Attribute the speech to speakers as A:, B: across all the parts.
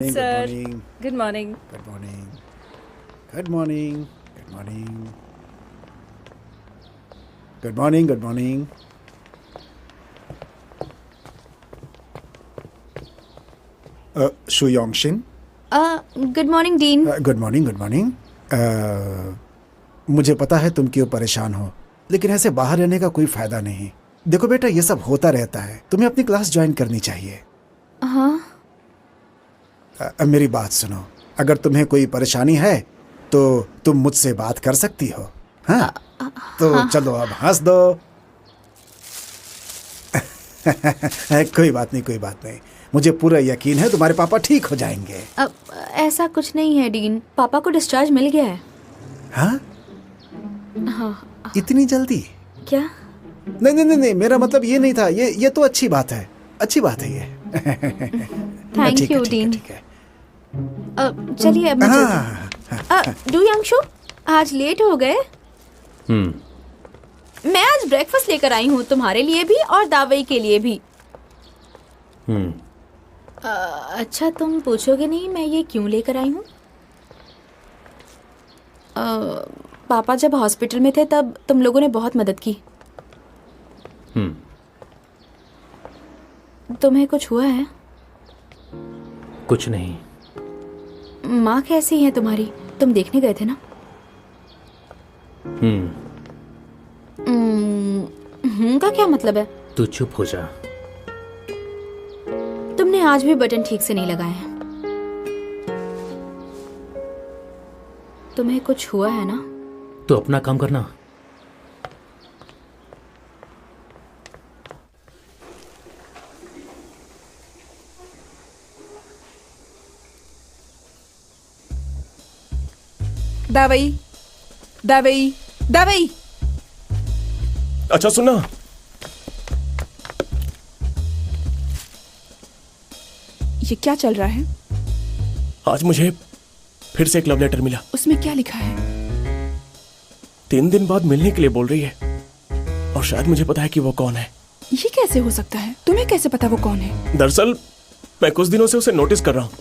A: Good
B: Sir,
A: morning.
B: good morning.
A: Good morning. Good morning. Good morning. Good morning. Good morning. Shu Yongshin.
C: Good morning dean.
A: Good morning. Good morning. मुझे पता है तुम क्यों परेशान हो, लेकिन ऐसे बाहर रहने का कोई फायदा नहीं. देखो बेटा, ये सब होता रहता है. तुम्हें अपनी क्लास ज्वाइन करनी चाहिए.
C: हाँ,
A: मेरी बात सुनो. अगर तुम्हें कोई परेशानी है तो तुम मुझसे बात कर सकती हो. हाँ, तो चलो अब हंस दो. कोई बात नहीं, कोई बात नहीं. मुझे पूरा यकीन है तुम्हारे पापा ठीक हो जाएंगे.
C: अब ऐसा कुछ नहीं है डीन, पापा को डिस्चार्ज मिल गया है।
A: हाँ,
C: हाँ।
A: इतनी जल्दी?
C: क्या?
A: नहीं नहीं नहीं नहीं, मेरा मतलब ये नहीं था. ये तो अच्छी बात है. अच्छी बात है ये.
C: थैंक
A: ठीक है,
C: यू
A: ठीक है,
C: डीन।
A: ठीक है.
C: चलिए अब
A: हाँ,
C: डू यंगशु, आज लेट हो गए। मैं आज ब्रेकफास्ट लेकर आई हूँ, तुम्हारे लिए भी और दावई के लिए भी। अच्छा, तुम पूछोगे नहीं मैं ये क्यों लेकर आई हूँ? पापा जब हॉस्पिटल में थे तब तुम लोगों ने बहुत मदद की। तुम्हें कुछ हुआ है?
D: कुछ नहीं.
C: माँ कैसी है तुम्हारी? तुम देखने गए थे ना? का क्या मतलब है?
D: तू चुप हो जा.
C: तुमने आज भी बटन ठीक से नहीं लगाए हैं। तुम्हें कुछ हुआ है ना?
D: तू अपना काम करना.
B: दावई, दावई, दावई.
E: अच्छा सुनना,
B: ये क्या चल रहा है?
E: आज मुझे फिर से एक लव लेटर मिला.
B: उसमें क्या लिखा है?
E: 3 दिन बाद मिलने के लिए बोल रही है, और शायद मुझे पता है कि वो कौन है.
B: ये कैसे हो सकता है? तुम्हें कैसे पता वो कौन है?
E: दरअसल मैं कुछ दिनों से उसे नोटिस कर रहा हूँ.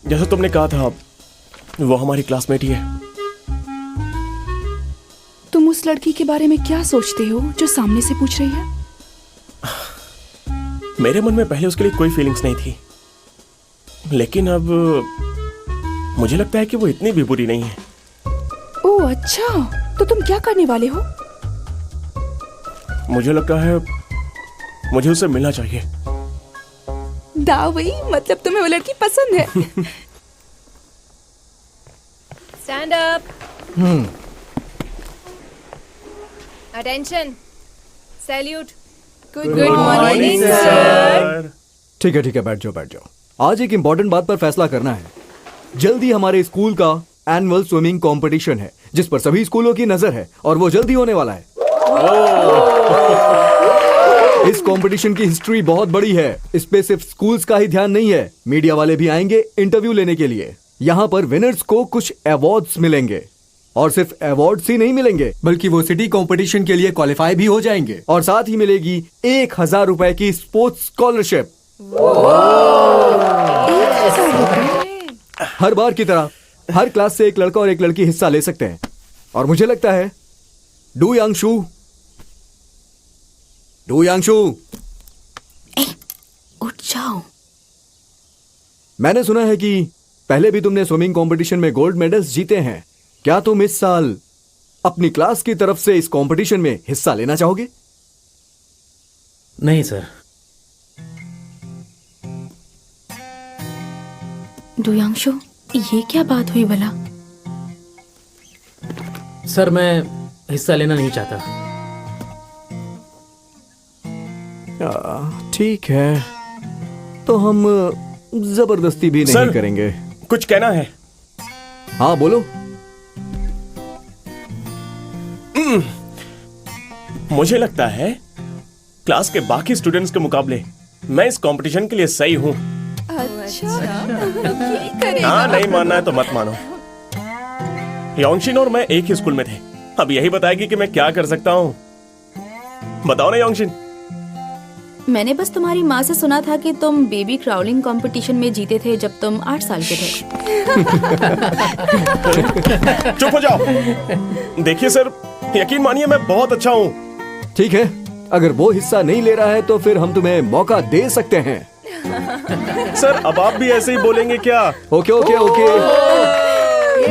E: जैसा तुमने कहा था, वो हमारी क्लासमेट ही है.
B: तुम उस लड़की के बारे में क्या सोचते हो जो सामने से पूछ रही है?
E: मेरे मन में पहले उसके लिए कोई फीलिंग्स नहीं थी, लेकिन अब मुझे लगता है कि वो इतनी भी बुरी नहीं है.
B: ओह अच्छा, तो तुम क्या करने वाले हो?
E: मुझे लगता है मुझे उससे मिलना चाहिए.
B: दावई, मतलब तुम्हें वो लड़की पसंद है?
F: Stand up. Attention. Salute. Good morning, sir.
G: ठीक है, बैठ जाओ. आज एक इम्पोर्टेंट बात पर फैसला करना है. जल्दी हमारे स्कूल का एनुअल स्विमिंग कंपटीशन है, जिस पर सभी स्कूलों की नजर है, और वो जल्दी होने वाला है. इस कंपटीशन की हिस्ट्री बहुत बड़ी है. इस पे सिर्फ स्कूल्स का ही ध्यान नहीं है, मीडिया वाले भी आएंगे इंटरव्यू लेने के लिए. यहाँ पर विनर्स को कुछ अवार्ड्स मिलेंगे, और सिर्फ अवार्ड्स ही नहीं मिलेंगे, बल्कि वो सिटी कंपटीशन के लिए क्वालिफाई भी हो जाएंगे. और साथ ही मिलेगी 1000 रुपए की स्पोर्ट्स स्कॉलरशिप. हर बार की तरह हर क्लास से एक लड़का और एक लड़की हिस्सा ले सकते हैं. और मुझे लगता है डू यांगशु,
C: उठ जाओ।
G: मैंने सुना है कि पहले भी तुमने स्विमिंग कंपटीशन में गोल्ड मेडल्स जीते हैं. क्या तुम इस साल अपनी क्लास की तरफ से इस कंपटीशन में हिस्सा लेना चाहोगे?
D: नहीं सर.
C: डू यांगशु, ये क्या बात हुई भला?
D: सर, मैं हिस्सा लेना नहीं चाहता.
G: ठीक है, तो हम जबरदस्ती भी नहीं
E: सर,
G: करेंगे.
E: कुछ कहना है?
G: हाँ बोलो.
E: मुझे लगता है क्लास के बाकी स्टूडेंट्स के मुकाबले मैं इस कंपटीशन के लिए सही हूँ. हाँ, नहीं मानना है तो मत मानो. योंगशिन और मैं एक ही स्कूल में थे. अब यही बताएगी कि मैं क्या कर सकता हूँ. बताओ ना योंगशिन.
C: मैंने बस तुम्हारी माँ से सुना था कि तुम बेबी क्राउलिंग कंपटीशन में जीते थे जब तुम 8 साल के थे।
E: चुप हो जाओ। देखिए सर, यकीन मानिए मैं बहुत अच्छा हूँ।
G: ठीक है, अगर वो हिस्सा नहीं ले रहा है तो फिर हम तुम्हें मौका दे सकते हैं।
E: सर अब आप भी ऐसे ही बोलेंगे क्या?
G: ओके ओके ओके,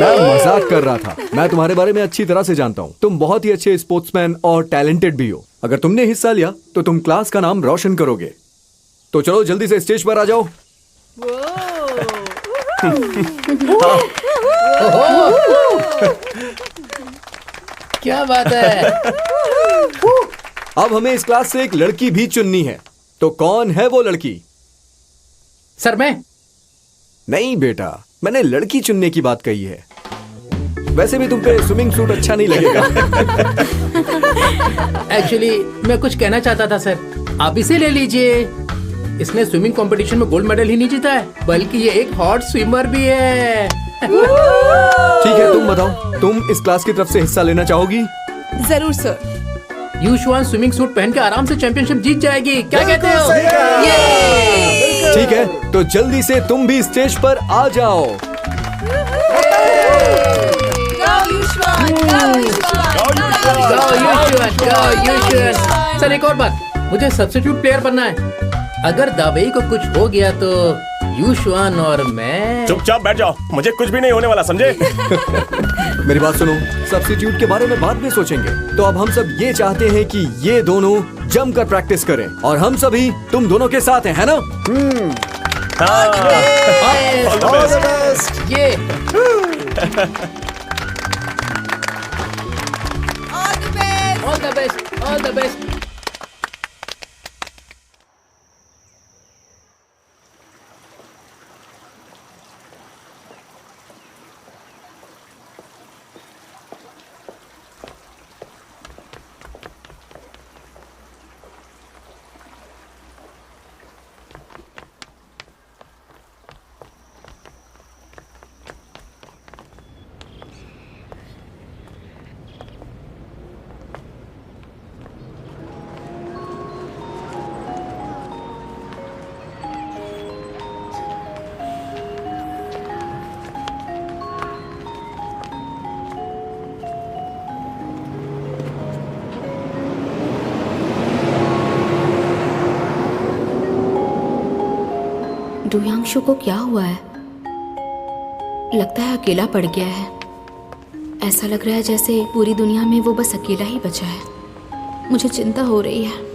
G: मैं मजाक कर रहा था। मैं तुम्हारे बारे में अच्छी तरह से जानता हूँ। तुम बहुत ही अच्छे स्पोर्ट्समैन और टैलेंटेड भी हो। अगर तुमने हिस्सा लिया तो तुम क्लास का नाम रोशन करोगे। तो चलो जल्दी से स्टेज पर आ जाओ।
D: क्या बात है।
G: अब हमें इस क्लास से एक लड़की भी चुननी है। तो कौन है वो लड़की?
D: सर मैं
G: नहीं बेटा, मैंने लड़की चुनने की बात कही है। वैसे भी तुम पे स्विमिंग सूट अच्छा नहीं लगेगा।
D: एक्चुअली मैं कुछ कहना चाहता था सर, आप इसे ले लीजिए। इसने स्विमिंग कंपटीशन में गोल्ड मेडल ही नहीं जीता है, बल्कि ये एक हॉट स्विमर भी है।
G: ठीक है, तुम बताओ, तुम इस क्लास की तरफ से हिस्सा लेना चाहोगी?
B: जरूर सर।
D: यूशुआन स्विमिंग सूट पहन के आराम से चैंपियनशिप जीत जाएगी। क्या कहते हो?
G: ठीक है, तो जल्दी से तुम भी स्टेज पर आ जाओ।
D: सर एक और बात, मुझे सब्स्टिट्यूट प्लेयर बनना है। अगर दाबेई को कुछ हो गया तो यूशुआन और मैं।
E: चुपचाप बैठ जाओ, मुझे कुछ भी नहीं होने वाला, समझे?
G: मेरी बात सुनो, सब्स्टिट्यूट के बारे में बाद में सोचेंगे। तो अब हम सब ये चाहते हैं कि ये दोनों जमकर प्रैक्टिस करें, और हम सभी तुम दोनों के साथ हैं, है ना?
E: All the best.
D: ये all the best, all the best.
C: Duyanshu को क्या हुआ है? लगता है अकेला पड़ गया है। ऐसा लग रहा है जैसे पूरी दुनिया में वो बस अकेला ही बचा है। मुझे चिंता हो रही है।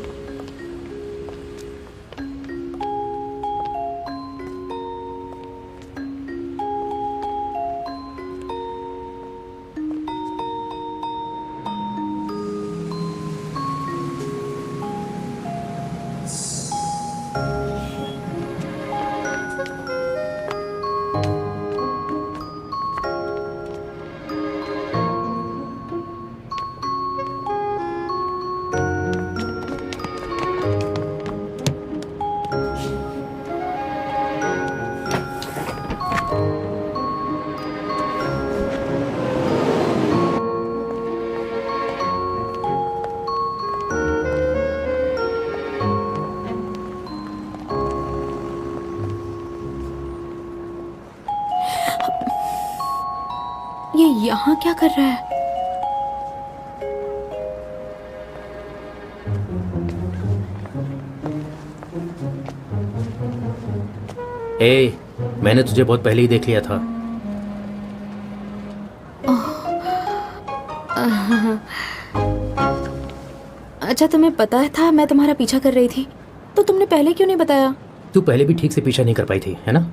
C: ये यहाँ क्या कर रहा है?
D: ए, मैंने तुझे बहुत पहले ही देख लिया था।
C: अच्छा, तुम्हें पता था मैं तुम्हारा पीछा कर रही थी, तो तुमने पहले क्यों नहीं बताया?
D: तू पहले भी ठीक से पीछा नहीं कर पाई थी, है ना?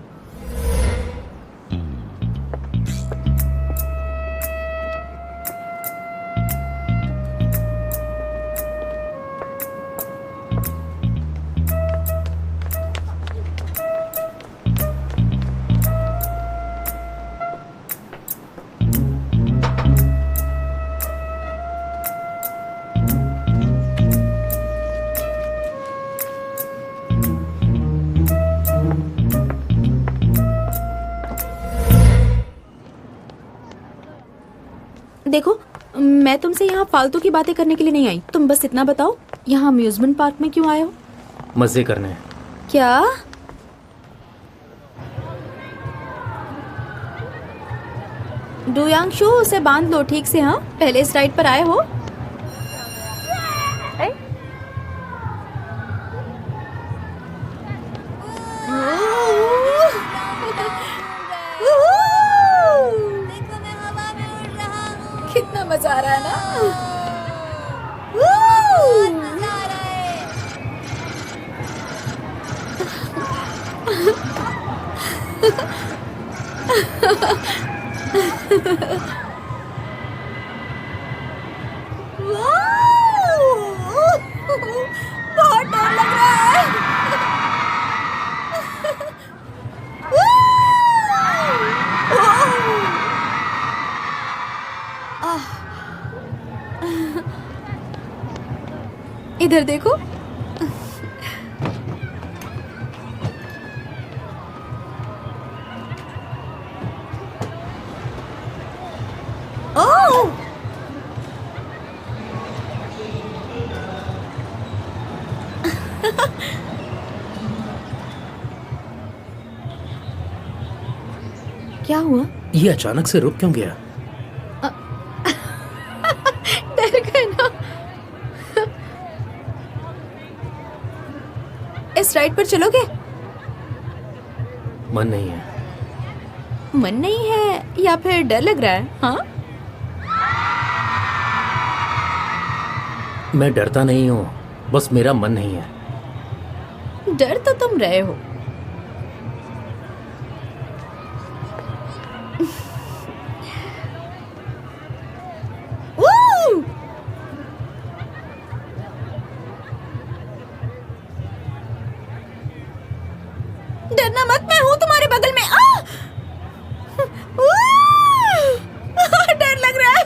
C: देखो, मैं तुमसे यहाँ फालतू की बातें करने के लिए नहीं आई। तुम बस इतना बताओ, यहाँ अम्यूजमेंट पार्क में क्यों आए हो?
D: मजे करने।
C: क्या? डुयांगशु, उसे बांध लो ठीक से। हाँ, पहले इस राइड पर आए हो? कितना मजा आ रहा है ना। बहुत डर लग रहा है। इधर देखो। ओह! क्या हुआ?
D: ये अचानक से रुक क्यों गया?
C: डर गए ना। इस राइड पर चलोगे?
D: मन नहीं है।
C: मन नहीं है या फिर डर लग रहा है? हाँ,
D: मैं डरता नहीं हूँ, बस मेरा मन नहीं है।
C: डर तो तुम रहे हो। Woo! डरना मत, मैं हूं तुम्हारे बगल में। डर लग रहा है।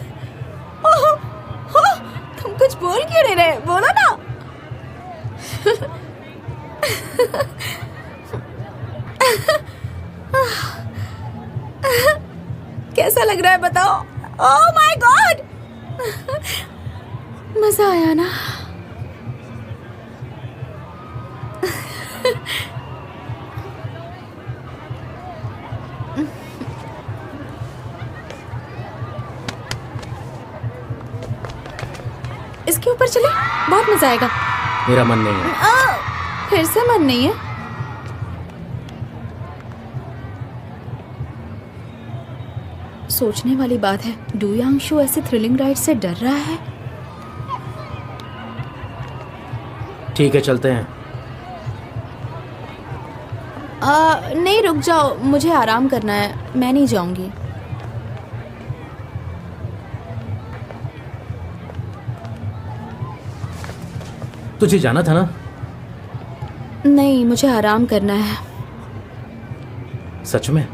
C: तुम कुछ बोल क्यों नहीं रहे? बोलो ना। कैसा लग रहा है बताओ? ओह माय गॉड, मजा आया ना? इसके ऊपर चले, बहुत मजा आएगा।
D: मेरा मन नहीं है।
C: फिर से मन नहीं है? सोचने वाली बात है, डुयांगशु ऐसे थ्रिलिंग राइड से डर रहा है।
D: ठीक है, चलते हैं।
C: नहीं, रुक जाओ, मुझे आराम करना है, मैं नहीं जाऊंगी।
D: तुझे जाना था ना?
C: नहीं, मुझे आराम करना है।
D: सच में?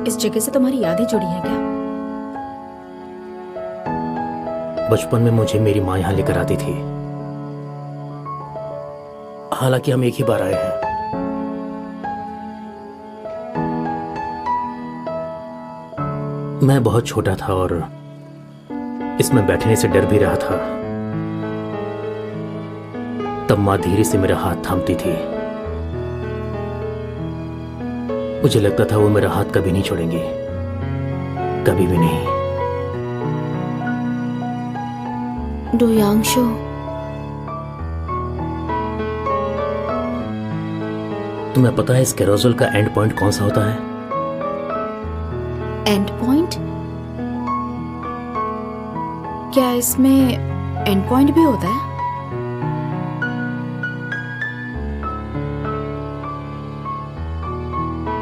C: इस जगह से तुम्हारी यादें जुड़ी हैं क्या?
D: बचपन में मुझे मेरी माँ यहाँ लेकर आती थी। हालांकि हम एक ही बार आए हैं। मैं बहुत छोटा था और इसमें बैठने से डर भी रहा था। तब माँ धीरे से मेरा हाथ थामती थी। मुझे लगता था वो मेरा हाथ कभी नहीं छोड़ेंगी, कभी भी नहीं।
C: डुयांगशु,
D: तुम्हें पता है इस कैरोसेल का एंड पॉइंट कौन सा होता है?
C: And point? क्या इसमें एंड पॉइंट भी होता है?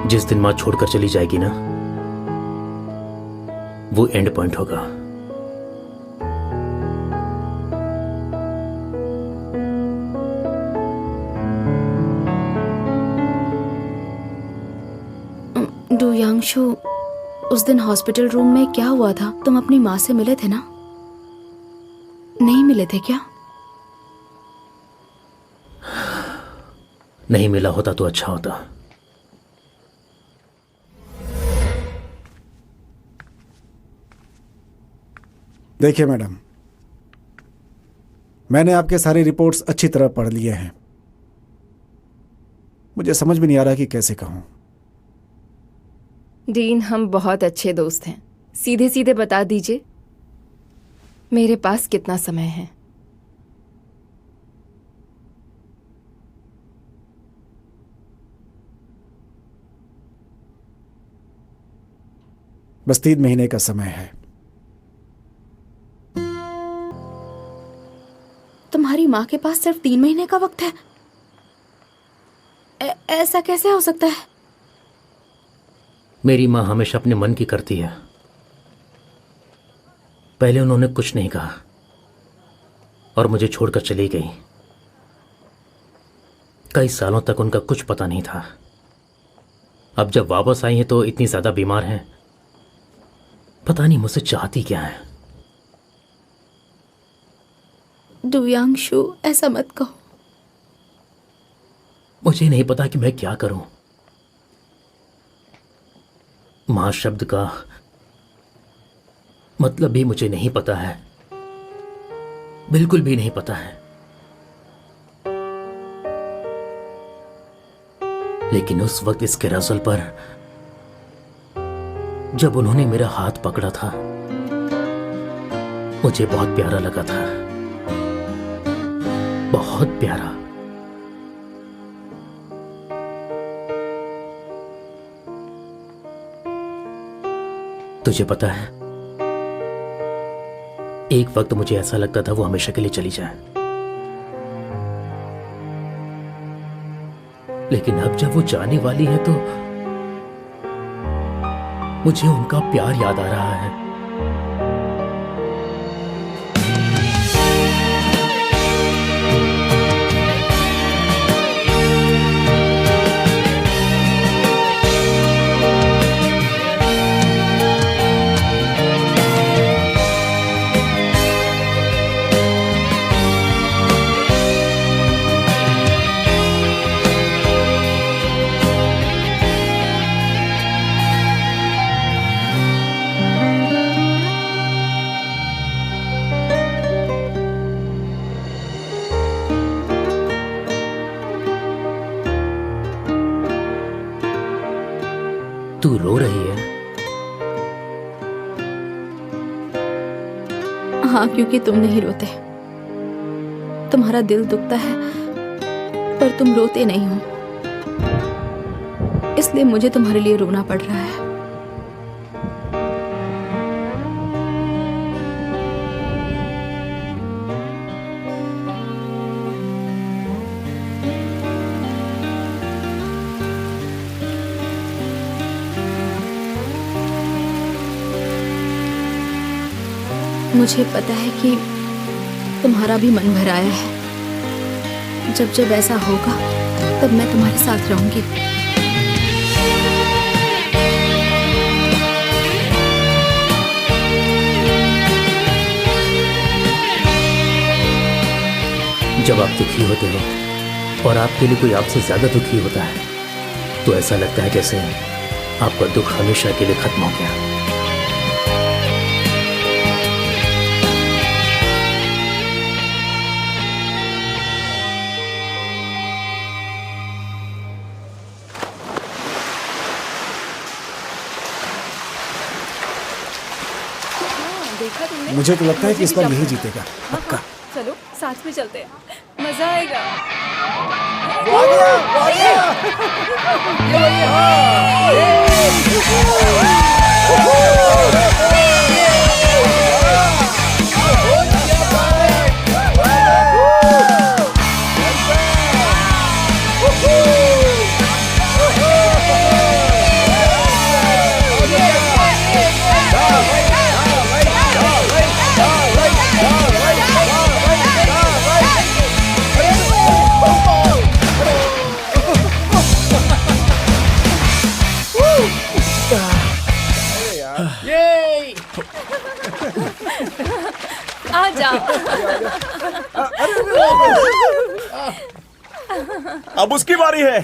D: जिस दिन माँ छोड़कर चली जाएगी ना, वो एंड पॉइंट होगा।
C: डुयांशु, उस दिन हॉस्पिटल रूम में क्या हुआ था? तुम अपनी माँ से मिले थे ना? नहीं मिले थे क्या?
D: नहीं मिला होता तो अच्छा होता।
A: देखिए मैडम, मैंने आपके सारी रिपोर्ट्स अच्छी तरह पढ़ लिए हैं। मुझे समझ में नहीं आ रहा कि कैसे कहूं।
F: डीन, हम बहुत अच्छे दोस्त हैं। सीधे सीधे बता दीजिए मेरे पास कितना समय है।
A: बस 3 महीने का समय है।
C: तुम्हारी माँ के पास सिर्फ 3 महीने का वक्त है? ऐसा कैसे हो सकता है?
D: मेरी माँ हमेशा अपने मन की करती है। पहले उन्होंने कुछ नहीं कहा और मुझे छोड़कर चली गई। कई सालों तक उनका कुछ पता नहीं था। अब जब वापस आई हैं तो इतनी ज्यादा बीमार हैं, पता नहीं मुझसे चाहती क्या है।
C: डुयांशु, ऐसा मत कहो।
D: मुझे नहीं पता कि मैं क्या करूं। मां शब्द का मतलब भी मुझे नहीं पता है, बिल्कुल भी नहीं पता है। लेकिन उस वक्त इस कैरोसल पर जब उन्होंने मेरा हाथ पकड़ा था, मुझे बहुत प्यारा लगा था, बहुत प्यारा। तुझे पता है, एक वक्त मुझे ऐसा लगता था वो हमेशा के लिए चली जाए, लेकिन अब जब वो जाने वाली है तो मुझे उनका प्यार याद आ रहा है। तू रो रही है?
C: हाँ, क्योंकि तुम नहीं रोते। तुम्हारा दिल दुखता है पर तुम रोते नहीं हो, इसलिए मुझे तुम्हारे लिए रोना पड़ रहा है। मुझे पता है कि तुम्हारा भी मन भर आया है। जब जब ऐसा होगा तब मैं तुम्हारे साथ रहूंगी।
D: जब आप दुखी होते हो और आपके लिए कोई आपसे ज्यादा दुखी होता है तो ऐसा लगता है जैसे आपका दुख हमेशा के लिए खत्म हो गया।
F: देखा तुमने?
A: मुझे तो लगता है कि इस बार
F: मुझे भी
A: यही
F: जाना है।
A: जीतेगा,
F: हाँ,
A: पक्का।
F: हाँ, चलो साथ में चलते हैं, मजा आएगा।
E: अब उसकी बारी है।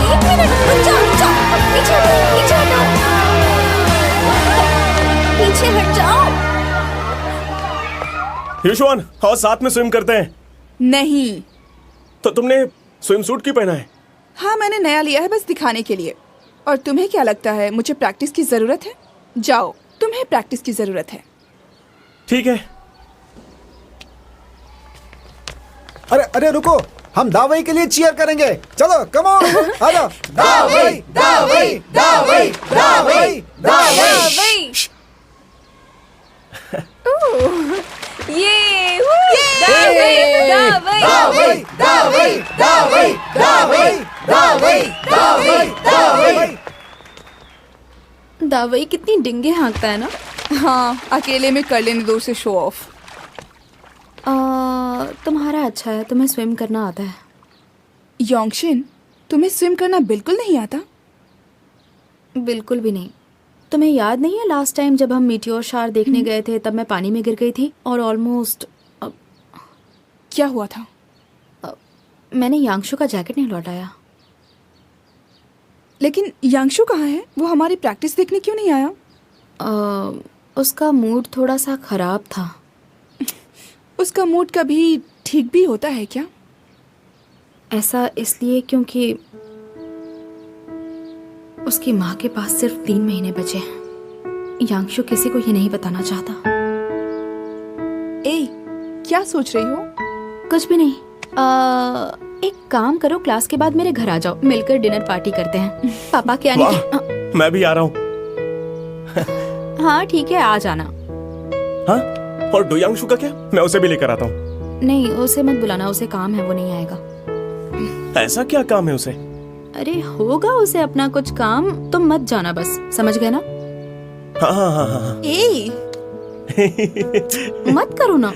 C: एक मिनट, रुक जाओ, पीछे हट जाओ।
E: युशवान, और साथ में स्विम करते हैं।
B: नहीं।
E: तो तुमने स्विम सूट क्यों पहना है?
B: हाँ, मैंने नया लिया है बस दिखाने के लिए। और तुम्हें क्या लगता है मुझे प्रैक्टिस की जरूरत है? जाओ, तुम्हें प्रैक्टिस की जरूरत है।
E: ठीक है।
A: अरे अरे रुको, हम दावई के लिए चीयर करेंगे। चलो कम ऑन, आ जाओ। दावई दावई दावई दावई दावई।
F: ये
A: दावई दावई दावई दावई दावई दावई दावई।
C: दावई कितनी डिंगे हाँकता है ना।
B: हाँ, अकेले में कर लेने दो उसे शो ऑफ।
C: तुम्हारा अच्छा है, तुम्हें स्विम करना आता है।
B: योंगशिन, तुम्हें स्विम करना बिल्कुल नहीं आता?
C: बिल्कुल भी नहीं। तुम्हें याद नहीं है लास्ट टाइम जब हम मीटियोर शार देखने गए थे, तब मैं पानी में गिर गई थी और ऑलमोस्ट।
B: क्या हुआ था?
C: मैंने यांगशु का जैकेट नहीं लौटाया।
B: लेकिन यांगशु कहाँ है? वो हमारी प्रैक्टिस देखने क्यों नहीं आया?
C: उसका मूड थोड़ा सा खराब था।
B: उसका मूड कभी ठीक भी होता है क्या?
C: ऐसा इसलिए क्योंकि उसकी माँ के पास सिर्फ 3 महीने बचे हैं। यांगशु किसी को ये नहीं बताना चाहता।
B: ए, क्या सोच रही हो?
C: कुछ भी नहीं। एक काम करो, क्लास के बाद मेरे घर आ जाओ, मिलकर डिनर पार्टी करते हैं। पापा के आने की।
E: मैं भी आ रहा हूँ।
C: हाँ ठीक है, आ जाना।
E: हाँ, और डोयांगशु का क्या? मैं उसे भी लेकर आता हूँ।
C: नहीं, उसे मत बुलाना, उसे काम है, वो नहीं आएगा।
E: ऐसा क्या काम है उसे?
C: अरे होगा उसे अपना कुछ काम, तुम मत जाना बस, समझ गए ना?
E: हाँ हाँ हाँ हाँ।
B: ए,
C: मत करो ना।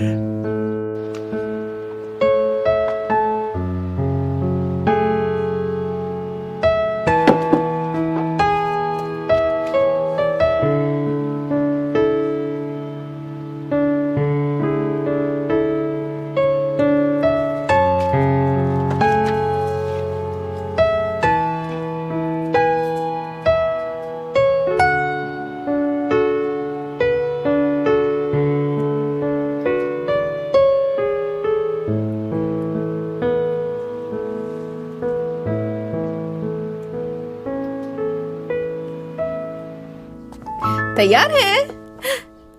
H: तैयार है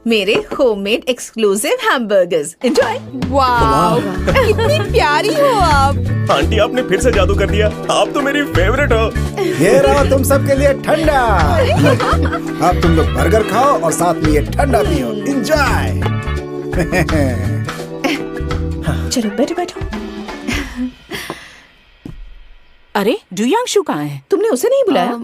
H: मेरे होममेड एक्सक्लूसिव हैमबर्गर्स। एंजॉय।
B: वाव, कितनी प्यारी हो आप।
E: आंटी, आपने फिर से जादू कर दिया। आप तो मेरी फेवरेट हो।
A: ये रहा तुम सबके लिए ठंडा। अब तुम लोग बर्गर खाओ और साथ में ये ठंडा पियो। एंजॉय।
H: चलो बैठो बैठो। अरे डोयांगशु कहाँ है? तुमने उसे नहीं बुलाया?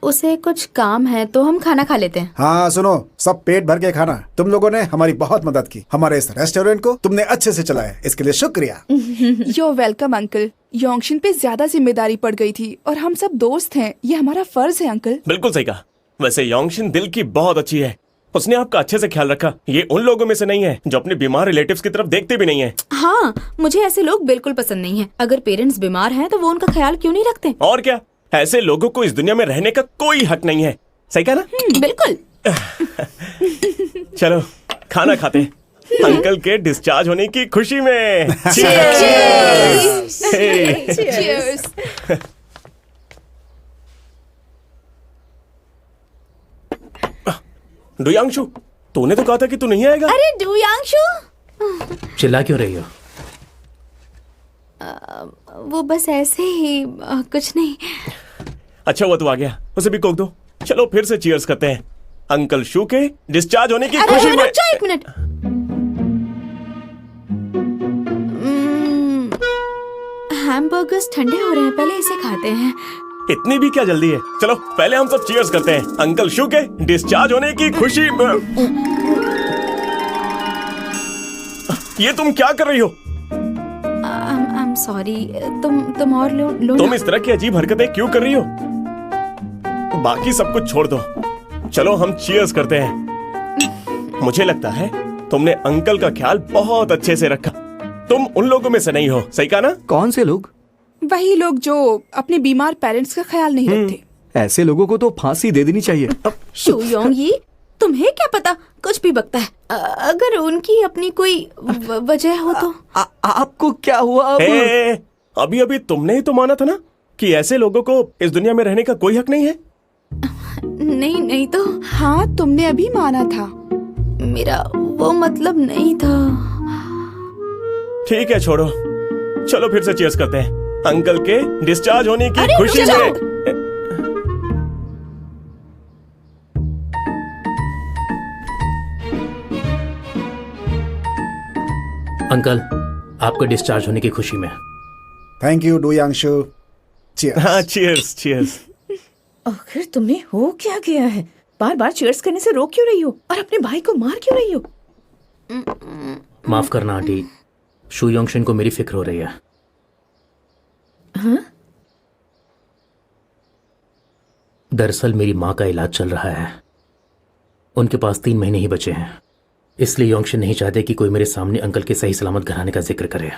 C: उसे कुछ काम है तो हम खाना खा लेते हैं।
A: हाँ सुनो, सब पेट भर के खाना। तुम लोगों ने हमारी बहुत मदद की। हमारे इस रेस्टोरेंट को तुमने अच्छे से चलाया, इसके लिए शुक्रिया।
B: You're welcome, uncle. योंगशिन पे ज्यादा जिम्मेदारी पड़ गई थी और हम सब दोस्त हैं, ये हमारा फर्ज है अंकल।
E: बिल्कुल सही कहा। वैसे योंगशिन दिल की बहुत अच्छी है। उसने आपका अच्छे से ख्याल रखा। ये उन लोगों में से नहीं है जो अपने बीमार रिलेटिव्स की तरफ देखते भी नहीं है।
C: हाँ, मुझे ऐसे लोग बिल्कुल पसंद नहीं है। अगर पेरेंट्स बीमार हैं तो वो उनका ख्याल क्यों नहीं रखते?
E: और क्या, ऐसे लोगों को इस दुनिया में रहने का कोई हक नहीं है। सही कहा ना?
C: बिल्कुल।
E: चलो खाना खाते हैं। अंकल के डिस्चार्ज होने की खुशी में।
B: Cheers।
E: डोयांगशु, तूने तो कहा था कि तू नहीं आएगा।
C: अरे डोयांगशु,
D: चिल्ला क्यों रही हो?
C: वो बस ऐसे ही कुछ नहीं।
E: अच्छा हुआ तू आ गया, उसे भी कोक दो। चलो फिर से चीयर्स करते हैं अंकल शू के डिस्चार्ज होने की खुशी में।
C: रुक जाओ एक मिनट। हैमबर्गर्स ठंडे हो रहे हैं, पहले इसे खाते हैं।
E: इतनी भी क्या जल्दी है? चलो पहले हम सब चीयर्स करते हैं अंकल शू के डिस्चार्ज होने की खुशी में। ये तुम क्या कर रही हो?
C: I'm sorry. तुम और लो
E: तुम
C: ना।
E: इस तरह की अजीब हरकतें क्यों कर रही हो? बाकी सब कुछ छोड़ दो, चलो हम चीयर्स करते हैं। मुझे लगता है तुमने अंकल का ख्याल बहुत अच्छे से रखा। तुम उन लोगों में से नहीं हो, सही कहा ना?
G: कौन से लोग?
B: वही लोग जो अपने बीमार पेरेंट्स का ख्याल नहीं रखते।
G: ऐसे लोगों को तो फांसी दे देनी चाहिए।
C: शुयोंग, ये तुम्हें क्या पता, कुछ भी बकता है। अगर उनकी अपनी कोई वजह हो तो।
G: आपको क्या हुआ अब?
E: अभी अभी तुमने ही तो माना था ना कि ऐसे लोगों को इस दुनिया में रहने का कोई हक नहीं है।
C: नहीं तो
B: हाँ, तुमने अभी माना था।
C: मेरा वो मतलब नहीं था।
E: ठीक है, छोड़ो, चलो फिर से चीयर्स करते हैं अंकल के डिस्चार्ज होने की खुशी में।
D: अंकल, आपके डिस्चार्ज होने की खुशी में।
A: Thank you Duyanshu. चीयर्स।
E: हाँ, चीयर्स चीयर्स।
H: आखिर तुमने हो क्या किया है? बार बार चीयर्स करने से रोक क्यों रही हो और अपने भाई को मार क्यों रही हो?
D: माफ करना आंटी, शुयोंगशिन को मेरी फिक्र हो रही है।
H: हाँ?
D: दरअसल मेरी माँ का इलाज चल रहा है। उनके पास 3 महीने ही बचे हैं, इसलिए योंगशिन नहीं चाहते कि कोई मेरे सामने अंकल के सही सलामत घर आने का जिक्र करे।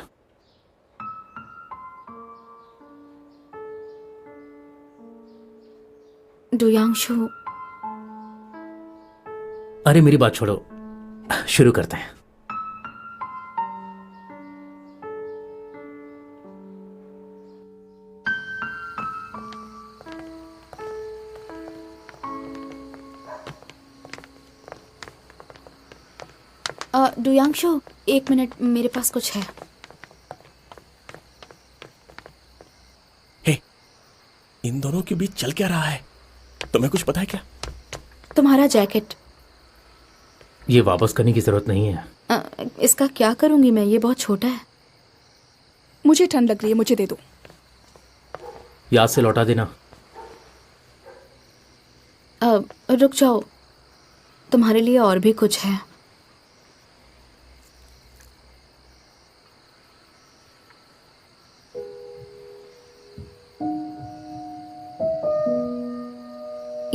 C: डूयांशु,
D: अरे मेरी बात छोड़ो, शुरू करते हैं।
C: डूयांशु, 1 मिनट, मेरे पास कुछ है।
E: हे, इन दोनों के बीच चल क्या रहा है? तुम्हें कुछ पता है क्या?
C: तुम्हारा जैकेट।
D: ये वापस करने की जरूरत नहीं है।
C: इसका क्या करूंगी मैं? ये बहुत छोटा है।
B: मुझे ठंड लग रही है, मुझे दे दो।
D: याद से लौटा देना।
C: रुक जाओ, तुम्हारे लिए और भी कुछ है।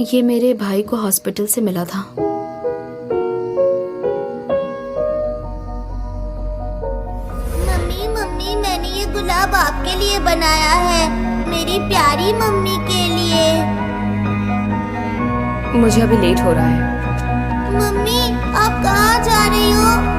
C: ये मेरे भाई को हॉस्पिटल से मिला था।
I: मम्मी मम्मी, मैंने ये गुलाब आपके लिए बनाया है, मेरी प्यारी मम्मी के लिए।
F: मुझे अभी लेट हो रहा है।
I: मम्मी, आप कहाँ जा रही हो?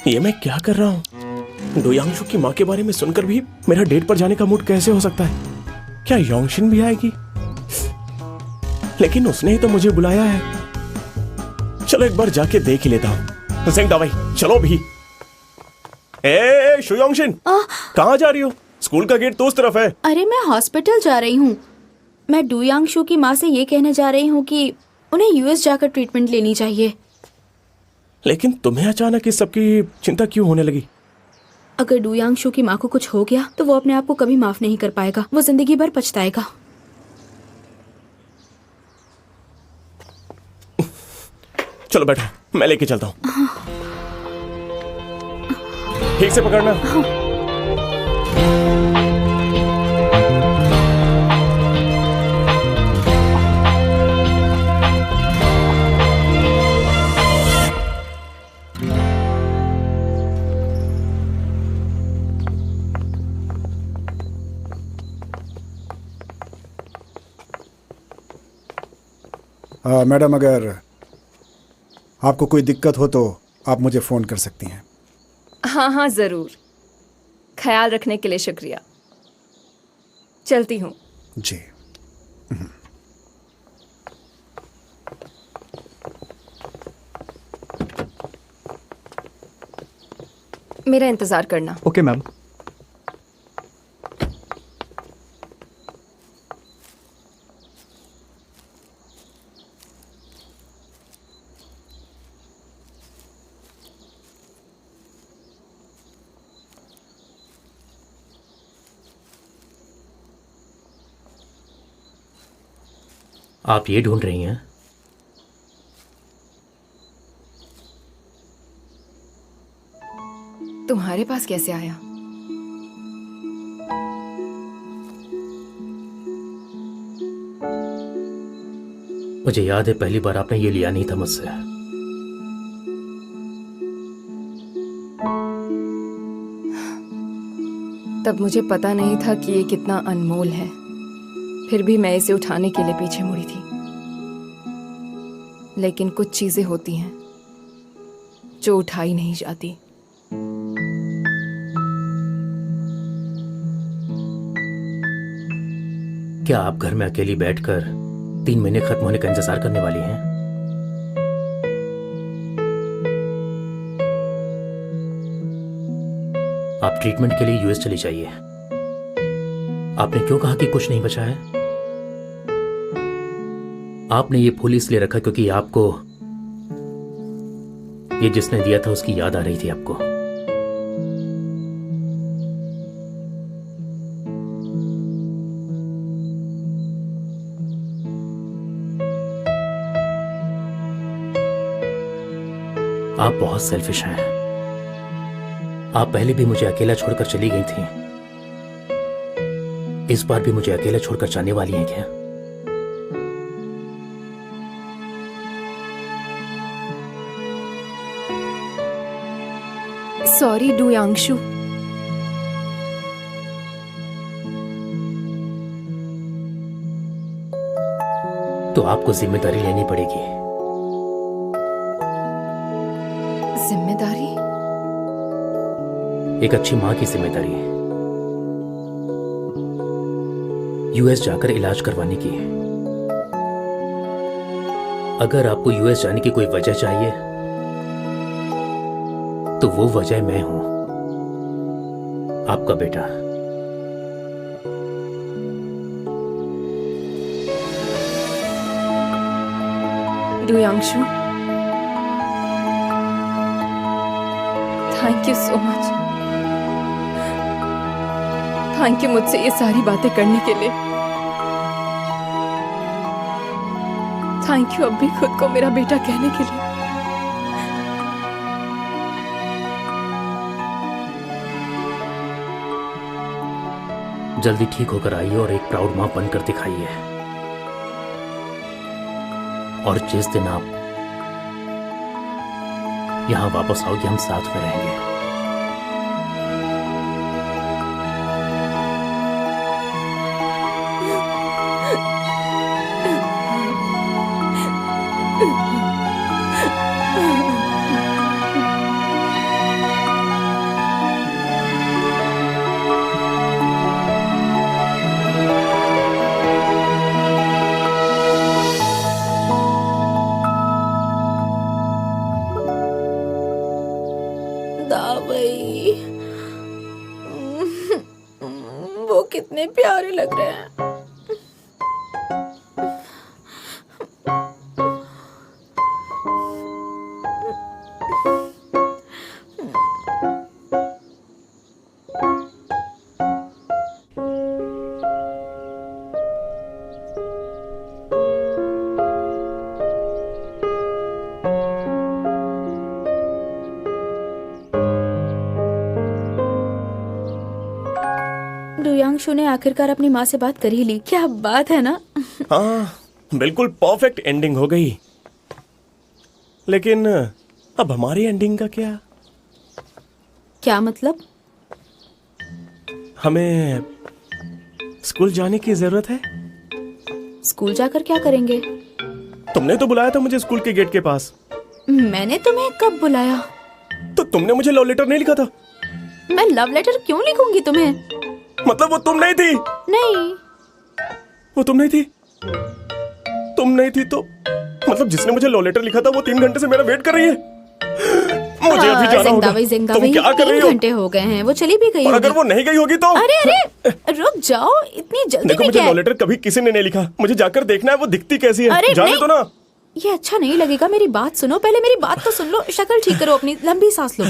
E: ये मैं क्या कर रहा हूँ? डोयांशु की माँ के बारे में सुनकर भी मेरा डेट पर जाने का मूड कैसे हो सकता है? क्या योंगशिन भी आएगी? लेकिन उसने ही तो मुझे बुलाया है। चलो एक बार जाके देख ही लेता हूँ। ज़ेंग दावई, चलो भी। शुयोंगशिन, कहाँ जा रही हो? स्कूल का गेट तो उस तरफ है।
C: अरे मैं हॉस्पिटल जा रही हूँ। मैं डूयांशु की माँ से ये कहने जा रही हूँ कि उन्हें यूएस जाकर ट्रीटमेंट लेनी चाहिए।
E: लेकिन तुम्हें अचानक इस सब की चिंता क्यों होने लगी?
C: अगर डूयांशु की माँ को कुछ हो गया तो वो अपने आप को कभी माफ नहीं कर पाएगा। वो जिंदगी भर पछताएगा।
E: चलो बैठो, मैं लेके चलता हूँ। ठीक से पकड़ना।
A: मैडम, अगर आपको कोई दिक्कत हो तो आप मुझे फ़ोन कर सकती हैं।
F: हाँ हाँ, जरूर। ख्याल रखने के लिए शुक्रिया। चलती हूँ।
A: जी।
F: मेरा इंतजार करना।
G: Okay ma'am.
D: आप ये ढूंढ रही हैं?
F: तुम्हारे पास कैसे आया?
D: मुझे याद है पहली बार आपने ये लिया नहीं था मुझसे।
F: तब मुझे पता नहीं था कि ये कितना अनमोल है, फिर भी मैं इसे उठाने के लिए पीछे मुड़ी थी। लेकिन कुछ चीजें होती हैं जो उठाई नहीं जाती।
D: क्या आप घर में अकेली बैठकर 3 महीने खत्म होने का इंतजार करने वाली हैं? आप ट्रीटमेंट के लिए यूएस चली जाइए। आपने क्यों कहा कि कुछ नहीं बचा है? आपने ये फूल इसलिए रखा क्योंकि आपको ये जिसने दिया था उसकी याद आ रही थी आपको। आप बहुत सेल्फिश हैं। आप पहले भी मुझे अकेला छोड़कर चली गई थी, इस बार भी मुझे अकेला छोड़कर जाने वाली हैं क्या?
F: सॉरी डुयांशु।
D: तो आपको जिम्मेदारी लेनी पड़ेगी।
F: जिम्मेदारी?
D: एक अच्छी मां की जिम्मेदारी है, यूएस जाकर इलाज करवाने की। अगर आपको यूएस जाने की कोई वजह चाहिए तो वो वजह मैं हूं, आपका बेटा।
F: Duyanshu, thank you so much. Thank you मुझसे ये सारी बातें करने के लिए। थैंक यू अब भी खुद को मेरा बेटा कहने के लिए।
D: जल्दी ठीक होकर आइए और एक प्राउड मां बनकर दिखाइए। और जिस दिन आप यहां वापस आओगे हम साथ में रहेंगे।
H: दावई, वो कितने प्यारे लग रहे हैं। डुयांशु ने आखिरकार अपनी माँ से बात कर ही ली। क्या बात है ना?
E: हाँ, बिल्कुल परफेक्ट एंडिंग हो गई। लेकिन अब हमारी एंडिंग का क्या?
H: क्या मतलब?
E: हमें स्कूल जाने की जरूरत है।
H: स्कूल जाकर क्या करेंगे?
E: तुमने तो बुलाया था मुझे स्कूल के गेट के पास।
H: मैंने तुम्हें कब बुलाया?
E: तो तुमने मुझे लव लेटर नहीं लिखा था?
H: मैं लव लेटर क्यों लिखूंगी तुम्हें?
E: मतलब वो तुम नहीं थी?
H: नहीं।
E: वो तुम नहीं थी? तुम नहीं थी तो मतलब जिसने मुझे लव लेटर लिखा था वो 3 घंटे से मेरा वेट कर रही है। मुझे अभी जाना होगा। तुम क्या कर रही
C: 3
E: हो?
C: घंटे हो गए हैं, वो चली भी गई
E: और अगर
C: होगी।
E: वो नहीं गई होगी तो?
C: अरे अरे रुक जाओ, इतनी जल्दी
E: देखो
C: में
E: मुझे
C: क्या
E: लव
C: है?
E: लेटर कभी किसी ने नहीं लिखा, मुझे जाकर देखना है वो दिखती कैसी है।
C: अरे
E: जाने
C: नहीं।
E: दो ना।
C: ये अच्छा नहीं लगेगा, मेरी बात सुनो, पहले मेरी बात तो सुन लो। शक्ल ठीक करो अपनी, लंबी सांस लो।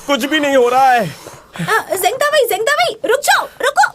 E: कुछ भी नहीं हो रहा है।
C: ज़ेंगदावई रुक जाओ, रुको।